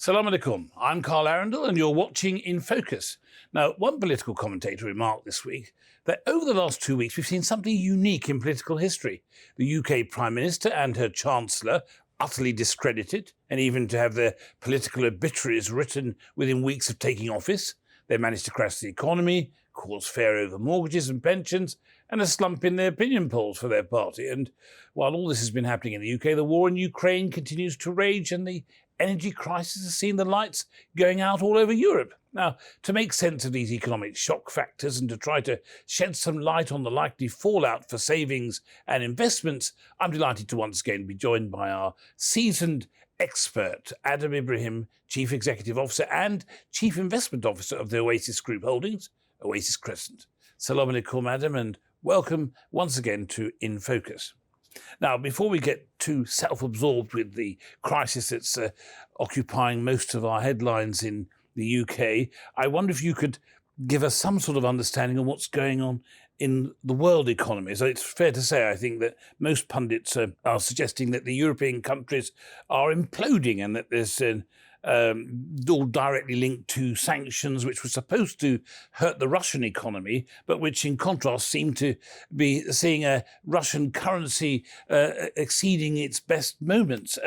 Salam alaikum. I'm Carl Arundel and you're watching InFocus. Now, one political commentator remarked this week that over the last 2 weeks we've seen something unique in political history. The UK Prime Minister and her Chancellor utterly discredited, and even to have their political obituaries written within weeks of taking office. They managed to crash the economy, cause fear over mortgages and pensions, and a slump in the opinion polls for their party. And while all this has been happening in the UK, the war in Ukraine continues to rage and the energy crisis has seen the lights going out all over Europe. Now, to make sense of these economic shock factors and to try to shed some light on the likely fallout for savings and investments, I'm delighted to once again be joined by our seasoned expert, Ebrahim, Chief Executive Officer and Chief Investment Officer of the Oasis Group Holdings, Oasis Crescent. Salam alaikum, Adam, and welcome once again to InFocus. Now, before we get too self-absorbed with the crisis that's occupying most of our headlines in the UK, I wonder if you could give us some sort of understanding of what's going on in the world economy. So it's fair to say, I think, that most pundits are suggesting that the European countries are imploding and that there's all directly linked to sanctions, which were supposed to hurt the Russian economy, but which in contrast seem to be seeing a Russian currency exceeding its best moments.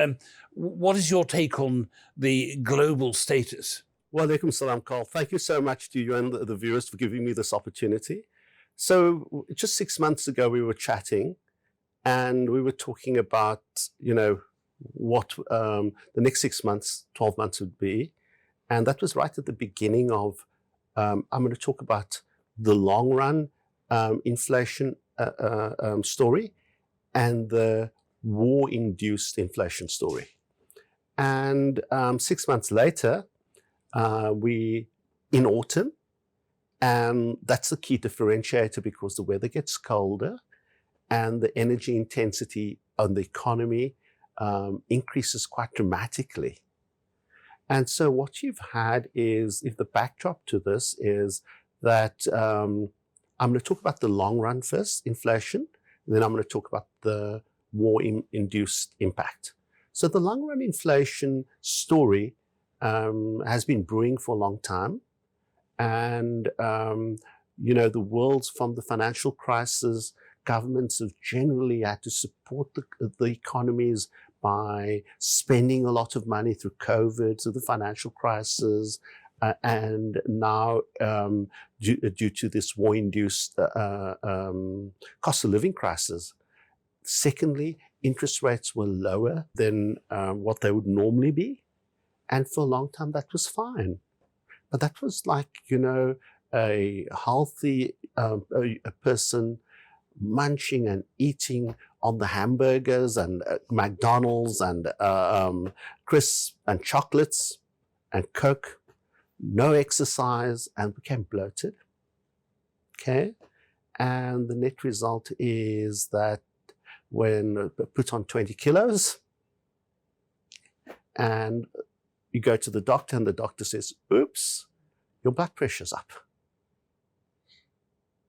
What is your take on the global status? Wa alaikum salam, Carl. Thank you so much to you and the viewers for giving me this opportunity. So just 6 months ago, we were chatting and we were talking about, what the next 6 months, 12 months would be. And that was right at the beginning of, I'm going to talk about the long run inflation story and the war-induced inflation story. And 6 months later, we in autumn, and that's the key differentiator because the weather gets colder and the energy intensity on the economy increases quite dramatically. And so what you've had is, if the backdrop to this is that I'm going to talk about the long run first, inflation, and then I'm going to talk about the war-induced impact. So the long run inflation story has been brewing for a long time. And, the world's from the financial crisis, governments have generally had to support the economies by spending a lot of money through COVID, through the financial crisis, and now due to this war-induced cost of living crisis. Secondly, interest rates were lower than what they would normally be. And for a long time, that was fine. But that was like, a healthy a person munching and eating on the hamburgers and McDonald's and crisps and chocolates and Coke, no exercise, and became bloated. Okay? And the net result is that when put on 20 kilos and you go to the doctor and the doctor says, oops, your blood pressure's up.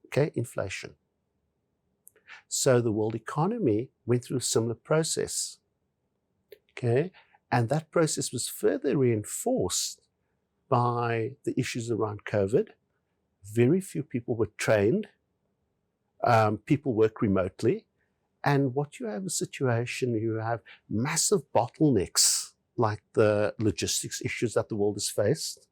Okay, inflation. So the world economy went through a similar process. Okay, and that process was further reinforced by the issues around COVID. Very few people were trained. People work remotely. And what you have a situation, you have massive bottlenecks, like the logistics issues that the world has faced.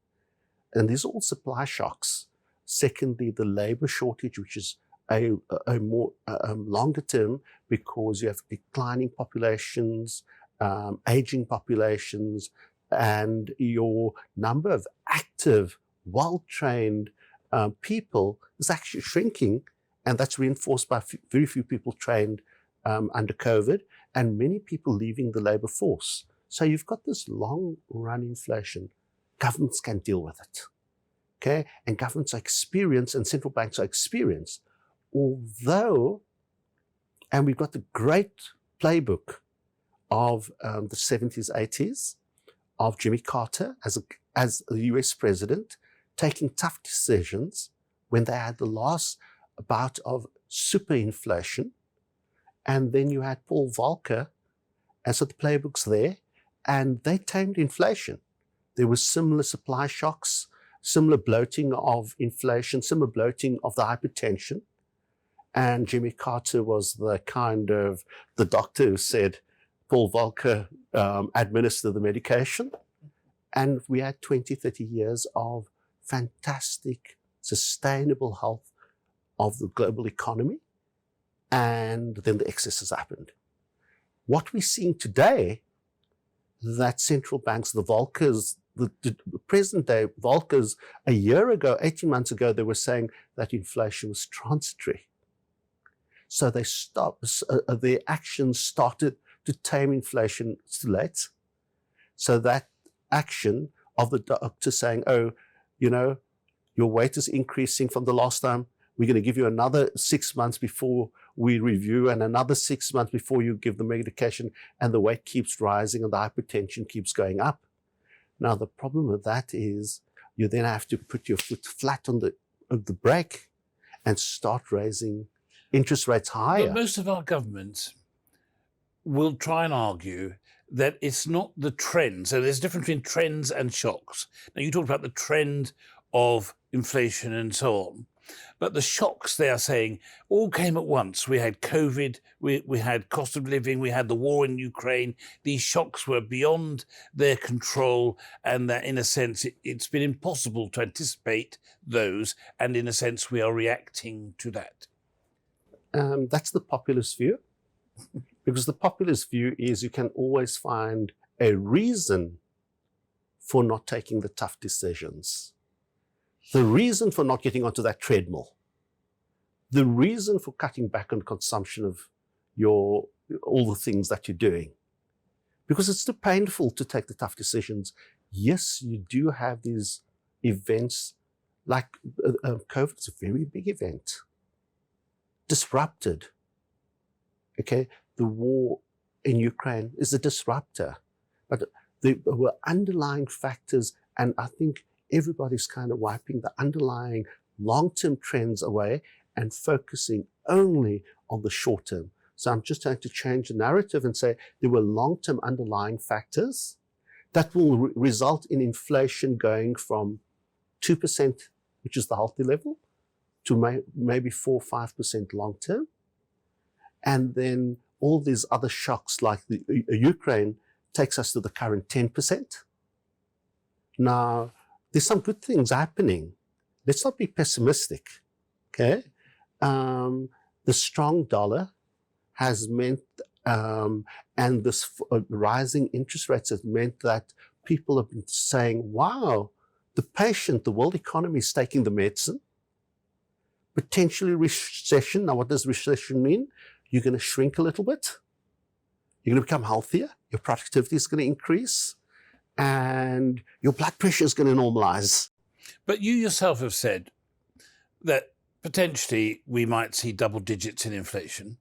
And these are all supply shocks. Secondly, the labor shortage, which is a more longer term because you have declining populations, aging populations, and your number of active, well-trained people is actually shrinking. And that's reinforced by very few people trained under COVID and many people leaving the labor force. So you've got this long-run inflation. Governments can deal with it, okay? And governments are experienced and central banks are experienced. Although, and we've got the great playbook of the 70s, 80s, of Jimmy Carter as the US president, taking tough decisions when they had the last bout of superinflation. And then you had Paul Volcker, and so the playbook's there, and they tamed inflation. there was similar supply shocks, similar bloating of inflation, similar bloating of the hypertension. And Jimmy Carter was the doctor who said, Paul Volcker administer the medication. And we had 20, 30 years of fantastic, sustainable health of the global economy. And then the excesses happened. What we're seeing today, that central banks, the Volckers, the present day Volckers, a year ago, 18 months ago, they were saying that inflation was transitory. So they stopped, their actions started to tame inflation. It's too late. So that action of the doctor saying, oh, you know, your weight is increasing from the last time, we're going to give you another 6 months before we review and another 6 months before you give the medication, and the weight keeps rising and the hypertension keeps going up. Now, the problem with that is you then have to put your foot flat on the brake and start raising interest rates higher. But most of our governments will try and argue that it's not the trend. So there's a difference between trends and shocks. Now, you talked about the trend of inflation and so on. But the shocks, they are saying, all came at once. We had COVID, we had cost of living, we had the war in Ukraine. These shocks were beyond their control, and that in a sense, it's been impossible to anticipate those. And in a sense, we are reacting to that. That's the populist view. Because the populist view is you can always find a reason for not taking the tough decisions. The reason for not getting onto that treadmill. The reason for cutting back on consumption of all the things that you're doing. Because it's too painful to take the tough decisions. Yes, you do have these events like COVID is a very big event. Disrupted. Okay, the war in Ukraine is a disruptor. But there were underlying factors, and I think everybody's kind of wiping the underlying long-term trends away and focusing only on the short term. So I'm just trying to change the narrative and say there were long-term underlying factors that will result in inflation going from 2%, which is the healthy level, to maybe 4 or 5% long-term. And then all these other shocks like the Ukraine takes us to the current 10%. Now, there's some good things happening. Let's not be pessimistic, okay? The strong dollar has meant, and this rising interest rates has meant that people have been saying, wow, the patient, the world economy is taking the medicine. Potentially recession. Now, what does recession mean? You're going to shrink a little bit. You're going to become healthier. Your productivity is going to increase. And your blood pressure is going to normalize. But you yourself have said that potentially we might see double digits in inflation.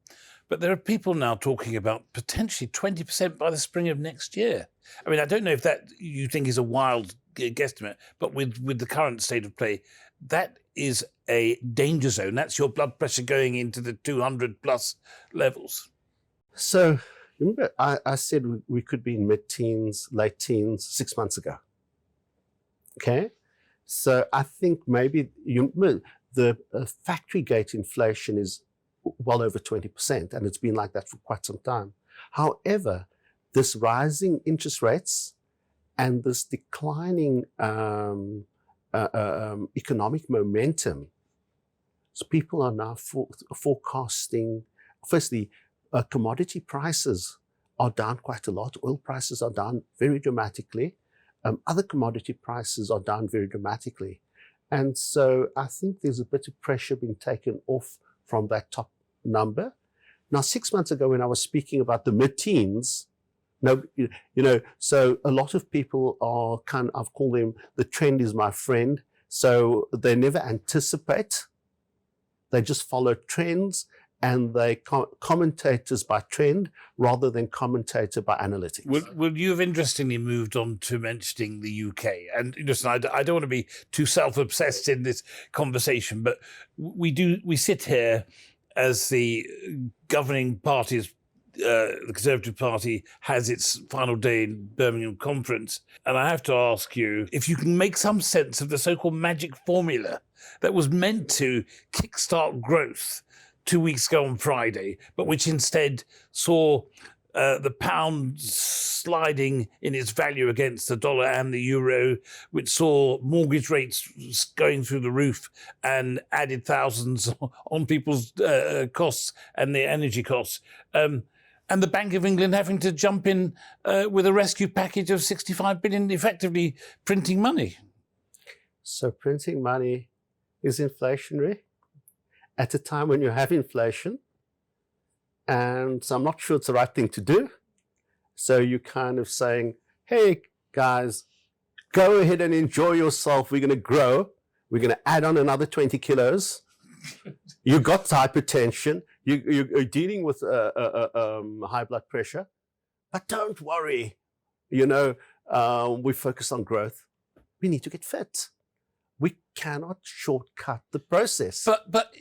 But there are people now talking about potentially 20% by the spring of next year. I mean, I don't know if that you think is a wild guesstimate, but with the current state of play, that is a danger zone. That's your blood pressure going into the 200 plus levels. So remember, I said we could be in mid-teens, late teens 6 months ago. Okay? So I think maybe the factory gate inflation is well over 20%, and it's been like that for quite some time. However, this rising interest rates and this declining economic momentum, so people are now forecasting, firstly, commodity prices are down quite a lot. Oil prices are down very dramatically. Other commodity prices are down very dramatically. And so I think there's a bit of pressure being taken off from that top number. Now, 6 months ago, when I was speaking about the mid-teens, so a lot of people are I've called them, the trend is my friend. So they never anticipate. They just follow trends, and they commentators by trend rather than commentator by analytics. Well, you've interestingly moved on to mentioning the UK. And listen, I don't want to be too self-obsessed in this conversation, but we sit here as the governing party's the Conservative Party has its final day in Birmingham conference. And I have to ask you if you can make some sense of the so-called magic formula that was meant to kickstart growth 2 weeks ago on Friday, but which instead saw the pound sliding in its value against the dollar and the euro, which saw mortgage rates going through the roof and added thousands on people's costs and their energy costs. And the Bank of England having to jump in with a rescue package of 65 billion, effectively printing money. So printing money is inflationary at a time when you have inflation. And so I'm not sure it's the right thing to do. So you're kind of saying, hey, guys, go ahead and enjoy yourself. We're going to grow. We're going to add on another 20 kilos. You've got hypertension. You're dealing with high blood pressure. But don't worry. We focus on growth. We need to get fit. We cannot shortcut the process. But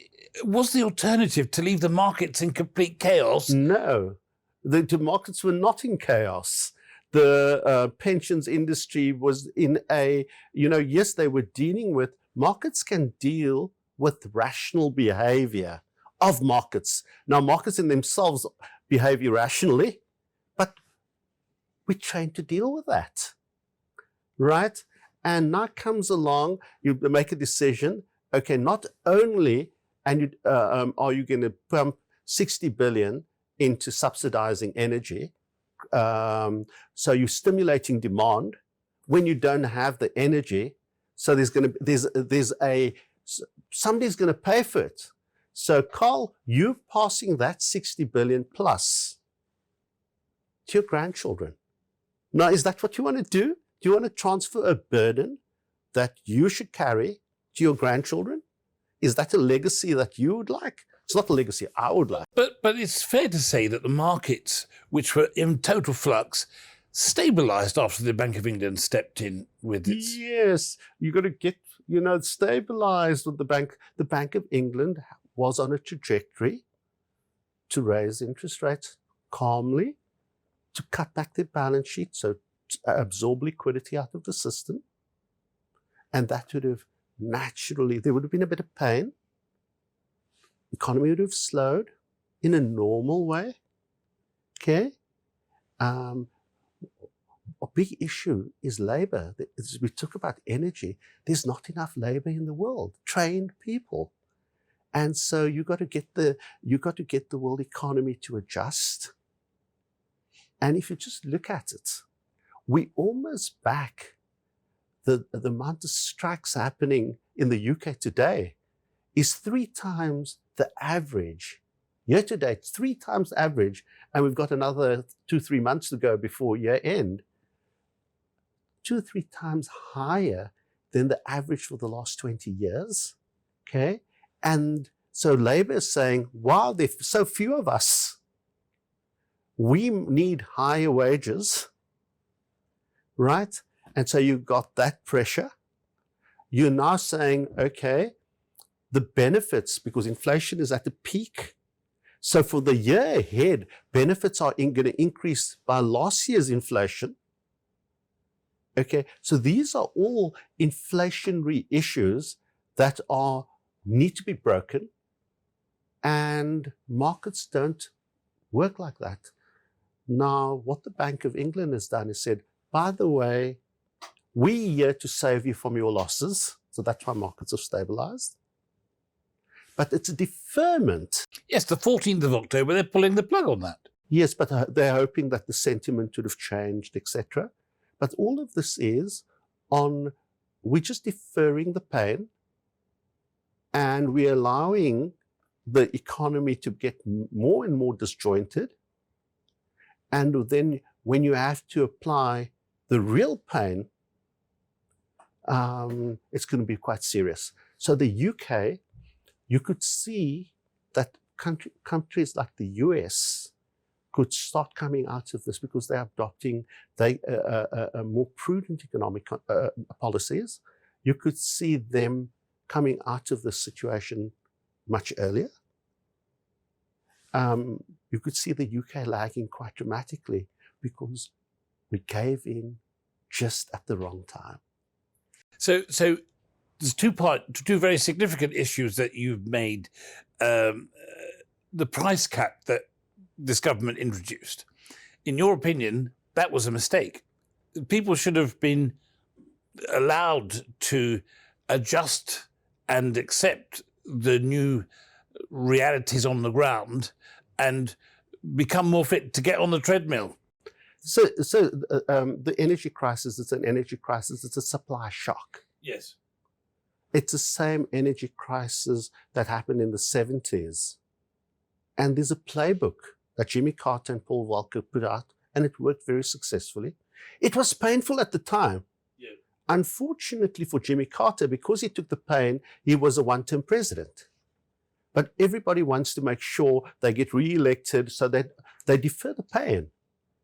was the alternative to leave the markets in complete chaos? No, the markets were not in chaos. The pensions industry was in yes, they were dealing with, markets can deal with rational behavior of markets. Now, markets in themselves behave irrationally, but we're trained to deal with that, right? And now comes along, you make a decision, okay, not only are you going to pump 60 billion into subsidizing energy, so you're stimulating demand when you don't have the energy, so somebody's going to pay for it. So Carl, you're passing that 60 billion plus to your grandchildren. Now, is that what you want to do? Do you want to transfer a burden that you should carry to your grandchildren? Is that a legacy that you would like? It's not a legacy I would like. But it's fair to say that the markets, which were in total flux, stabilised after the Bank of England stepped in with its... Yes, you got to get, stabilised with the bank. The Bank of England was on a trajectory to raise interest rates calmly, to cut back their balance sheet, so absorb liquidity out of the system. And that would have naturally, there would have been a bit of pain. The economy would have slowed in a normal way. Okay? A big issue is labor. As we talk about energy, there's not enough labor in the world, trained people. And so you got to get the world economy to adjust. And if you just look at it, we almost back the amount of strikes happening in the UK today is 3 times the average. Year to date, 3 times average, and we've got another 2-3 months to go before year end. 2 or 3 times higher than the average for the last 20 years. Okay? And so Labour is saying, wow, there's so few of us. We need higher wages, right? And so you've got that pressure. You're now saying, okay, the benefits, because inflation is at the peak. So for the year ahead, benefits are going to increase by last year's inflation. Okay, so these are all inflationary issues that need to be broken, and markets don't work like that. Now, what the Bank of England has done is said, by the way, we're here to save you from your losses. So that's why markets have stabilized. But it's a deferment. Yes, the 14th of October, they're pulling the plug on that. Yes, but they're hoping that the sentiment would have changed, etc. But all of this is we're just deferring the pain, and we're allowing the economy to get more and more disjointed. And then when you have to apply the real pain, it's going to be quite serious. So the UK, you could see that countries like the US could start coming out of this because they're adopting more prudent economic policies. You could see them coming out of this situation much earlier. you could see the UK lagging quite dramatically because we gave in just at the wrong time. So there's two very significant issues that you've made. The price cap that this government introduced. In your opinion, that was a mistake. People should have been allowed to adjust and accept the new realities on the ground and become more fit to get on the treadmill. So the energy crisis is an energy crisis. It's a supply shock. Yes. It's the same energy crisis that happened in the 70s. And there's a playbook that Jimmy Carter and Paul Volcker put out, and it worked very successfully. It was painful at the time. Yeah. Unfortunately for Jimmy Carter, because he took the pain, he was a one-term president. But everybody wants to make sure they get re-elected so that they defer the pain.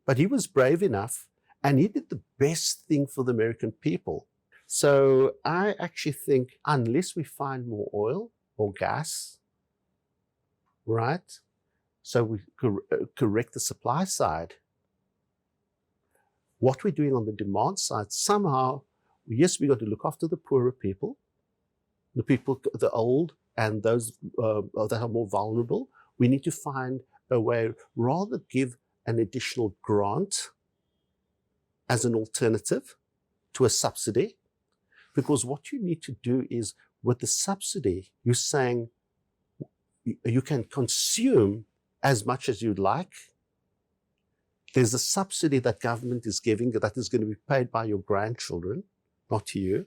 But he was brave enough, and he did the best thing for the American people. So I actually think unless we find more oil or gas, right, so we correct the supply side, what we're doing on the demand side, somehow, yes, we got to look after the poorer people, the old, and those that are more vulnerable. We need to find a way, rather give an additional grant as an alternative to a subsidy. Because what you need to do is, with the subsidy, you're saying you can consume as much as you'd like. There's a subsidy that government is giving that is going to be paid by your grandchildren, not you.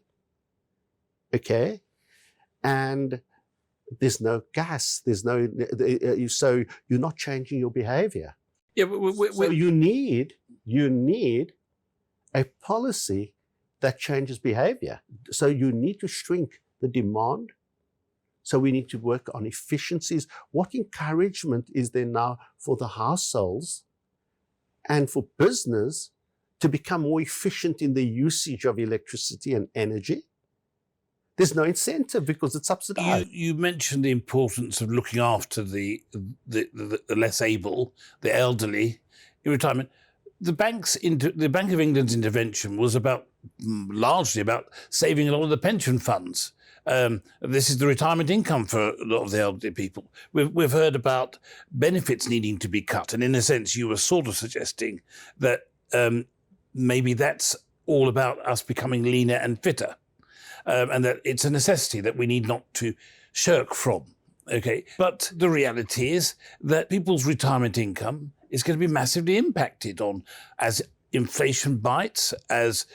Okay? And there's no gas, there's no, so you're not changing your behavior. Yeah, so you need a policy that changes behavior. So you need to shrink the demand. So we need to work on efficiencies. What encouragement is there now for the households and for business to become more efficient in the usage of electricity and energy? There's no incentive because it's subsidized. You mentioned the importance of looking after the less able, the elderly in retirement. The Bank of England's intervention was largely about saving a lot of the pension funds. This is the retirement income for a lot of the elderly people. We've heard about benefits needing to be cut, and in a sense, you were sort of suggesting that maybe that's all about us becoming leaner and fitter, and that it's a necessity that we need not to shirk from. Okay, but the reality is that people's retirement income is going to be massively impacted on as inflation bites, as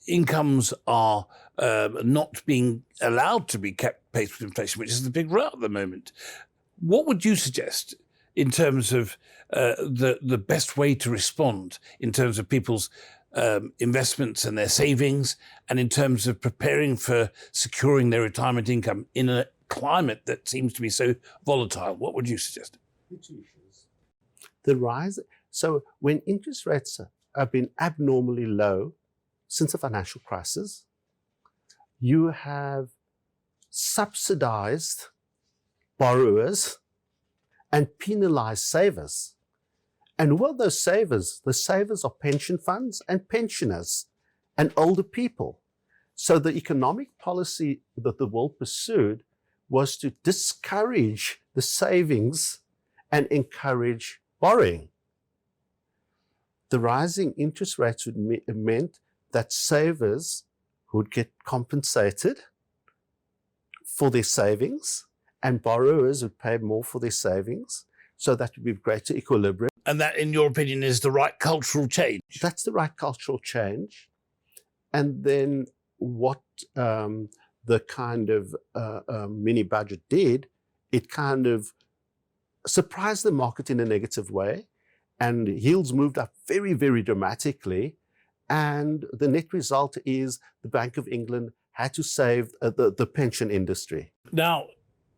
incomes are not being allowed to be kept pace with inflation, which is the big rout at the moment. What would you suggest in terms of the best way to respond in terms of people's investments and their savings, and in terms of preparing for securing their retirement income in a climate that seems to be so volatile? What would you suggest? The rise. So when interest rates have been abnormally low since the financial crisis, you have subsidized borrowers and penalized savers. And what are those savers? The savers are pension funds and pensioners and older people. So the economic policy that the world pursued was to discourage the savings and encourage borrowing. The rising interest rates meant that savers would get compensated for their savings and borrowers would pay more for their savings. So that would be greater equilibrium. And that, in your opinion, is the right cultural change? That's the right cultural change. And then what the kind of mini budget did, it kind of surprised the market in a negative way, and yields moved up very, very dramatically. And the net result is the Bank of England had to save the pension industry. Now,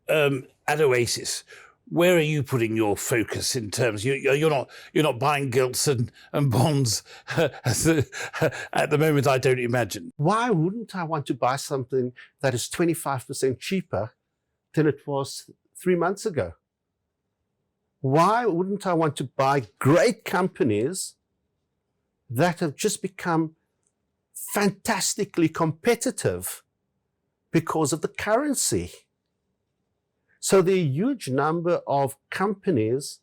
at Oasis, where are you putting your focus in terms? You're not buying gilts and bonds at the moment, I don't imagine. Why wouldn't I want to buy something that is 25% cheaper than it was 3 months ago? Why wouldn't I want to buy great companies that have just become fantastically competitive because of the currency? So there are a huge number of companies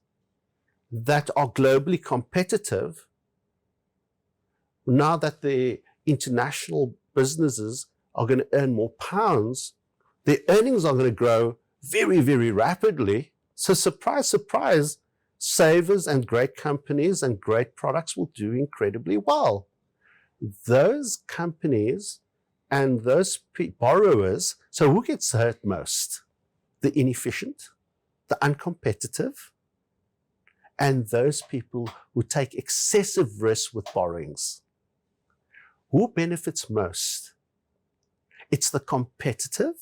that are globally competitive now that the international businesses are going to earn more pounds. Their earnings are going to grow very, very rapidly. So surprise, surprise, savers and great companies and great products will do incredibly well. Those companies and those borrowers, so who gets hurt most? The inefficient, the uncompetitive, and those people who take excessive risk with borrowings. Who benefits most? It's the competitive,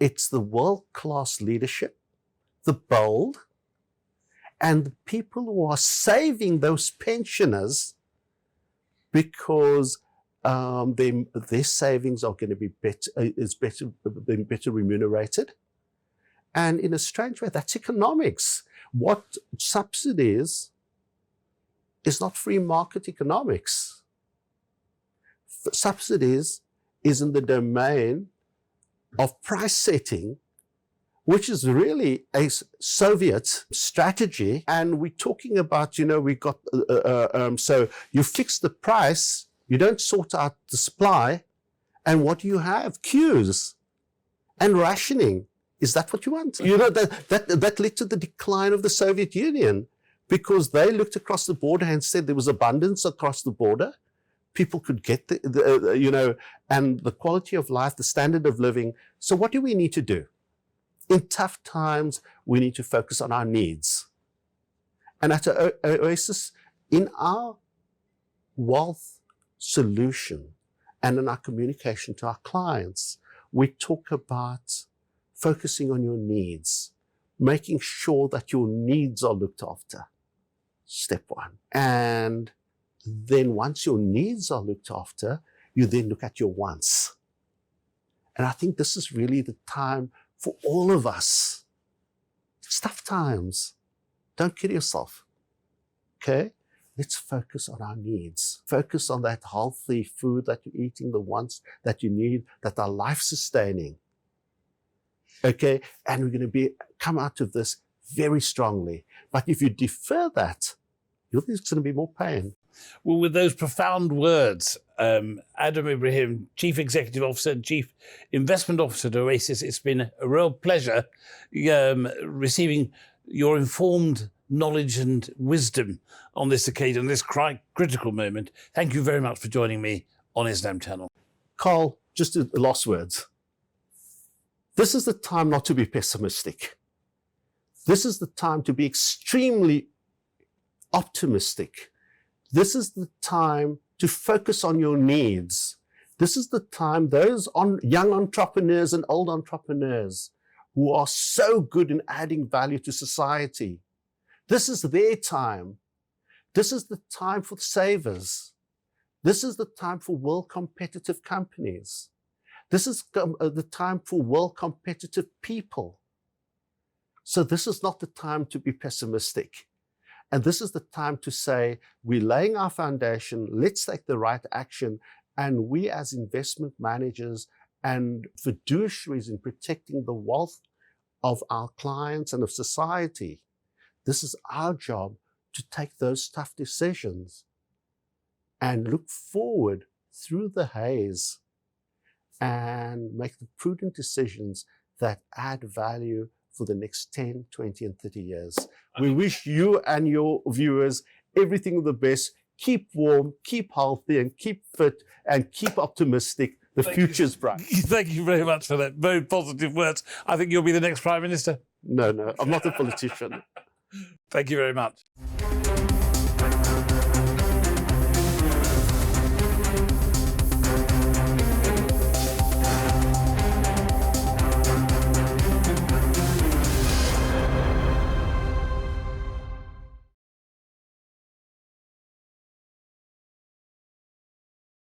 it's the world-class leadership, the bold, and the people who are saving those pensioners because their savings are going to be better remunerated. And in a strange way, that's economics. What subsidies is not free market economics. Subsidies is in the domain of price setting, which is really a Soviet strategy. And we're talking about, we got, so you fix the price, you don't sort out the supply, and what do you have? Queues and rationing. Is that what you want? That led to the decline of the Soviet Union because they looked across the border and said there was abundance across the border. People could get and the quality of life, the standard of living. So what do we need to do? In tough times, we need to focus on our needs. And at Oasis, in our wealth solution and in our communication to our clients, we talk about focusing on your needs, making sure that your needs are looked after. Step one. And then once your needs are looked after, you then look at your wants. And I think this is really the time for all of us. It's tough times. Don't kill yourself. Okay? Let's focus on our needs. Focus on that healthy food that you're eating, the ones that you need, that are life-sustaining. Okay? And we're going to come out of this very strongly. But if you defer that, there's going to be more pain. Well, with those profound words, Adam Ebrahim, Chief Executive Officer and Chief Investment Officer at Oasis, it's been a real pleasure receiving your informed knowledge and wisdom on this occasion, this critical moment. Thank you very much for joining me on Islam Channel. Carl, just the last words. This is the time not to be pessimistic. This is the time to be extremely optimistic. This is the time to focus on your needs. This is the time those young entrepreneurs and old entrepreneurs who are so good in adding value to society. This is their time. This is the time for savers. This is the time for world competitive companies. This is the time for world competitive people. So this is not the time to be pessimistic. And this is the time to say, we're laying our foundation, let's take the right action. And we as investment managers and fiduciaries in protecting the wealth of our clients and of society, this is our job to take those tough decisions and look forward through the haze and make the prudent decisions that add value for the next 10, 20, and 30 years. We wish you and your viewers everything the best. Keep warm, keep healthy, and keep fit, and keep optimistic. The future's bright. Thank you very much for that. Very positive words. I think you'll be the next Prime Minister. No, I'm not a politician. Thank you very much.